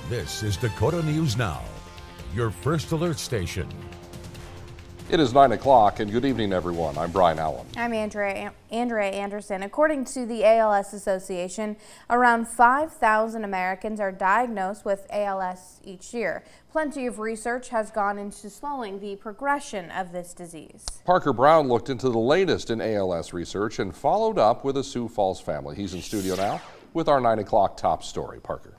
This is Dakota News Now, your first alert station. It is 9 o'clock, and good evening, everyone. I'm Brian Allen. I'm Andrea Anderson. According to the ALS Association, around 5,000 Americans are diagnosed with ALS each year. Plenty of research has gone into slowing the progression of this disease. Parker Brown looked into the latest in ALS research and followed up with a Sioux Falls family. He's in studio now with our 9 o'clock top story. Parker.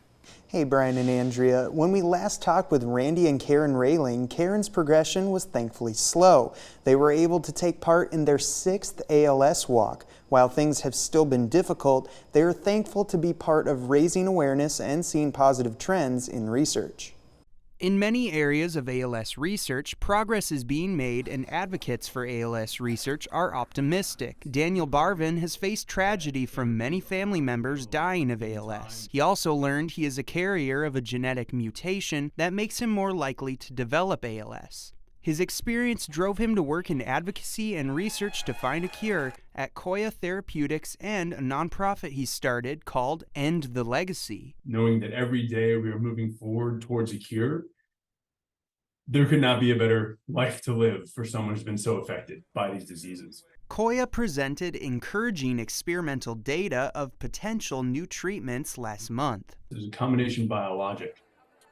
Hey Brian and Andrea, when we last talked with Randy and Karen Railing, Karen's progression was thankfully slow. They were able to take part in their 6th ALS walk. While things have still been difficult, they are thankful to be part of raising awareness and seeing positive trends in research. In many areas of ALS research, progress is being made and advocates for ALS research are optimistic. Daniel Barvin has faced tragedy from many family members dying of ALS. He also learned he is a carrier of a genetic mutation that makes him more likely to develop ALS. His experience drove him to work in advocacy and research to find a cure at Koya Therapeutics and a nonprofit he started called End the Legacy. Knowing that every day we are moving forward towards a cure, there could not be a better life to live for someone who's been so affected by these diseases. Koya presented encouraging experimental data of potential new treatments last month. There's a combination biologic,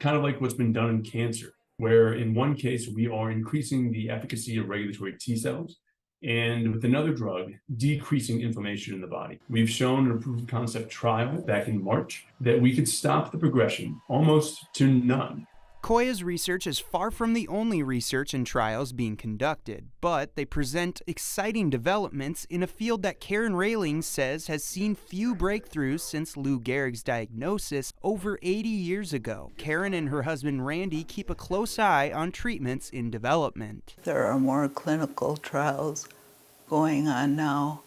kind of like what's been done in cancer, where in one case we are increasing the efficacy of regulatory T cells, and with another drug, decreasing inflammation in the body. We've shown in a proof of concept trial back in March that we could stop the progression almost to none. Koya's research is far from the only research and trials being conducted, but they present exciting developments in a field that Karen Railing says has seen few breakthroughs since Lou Gehrig's diagnosis over 80 years ago. Karen and her husband Randy keep a close eye on treatments in development. There are more clinical trials going on now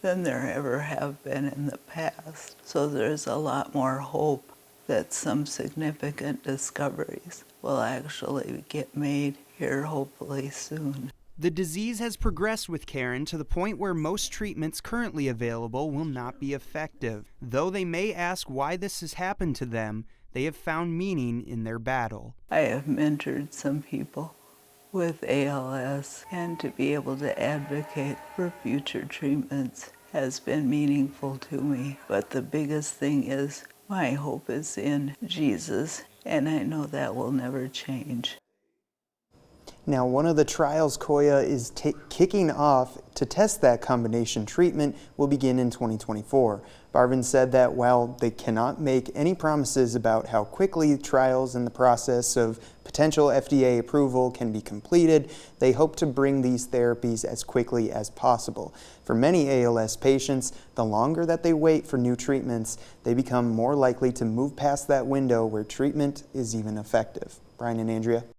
than there ever have been in the past, so there's a lot more hope that some significant discoveries will actually get made here hopefully soon. The disease has progressed with Karen to the point where most treatments currently available will not be effective. Though they may ask why this has happened to them, they have found meaning in their battle. I have mentored some people with ALS, and to be able to advocate for future treatments has been meaningful to me. But the biggest thing is my hope is in Jesus, and I know that will never change. Now, one of the trials Koya is kicking off to test that combination treatment will begin in 2024. Barvin said that while they cannot make any promises about how quickly trials and the process of potential FDA approval can be completed, they hope to bring these therapies as quickly as possible. For many ALS patients, the longer that they wait for new treatments, they become more likely to move past that window where treatment is even effective. Brian and Andrea.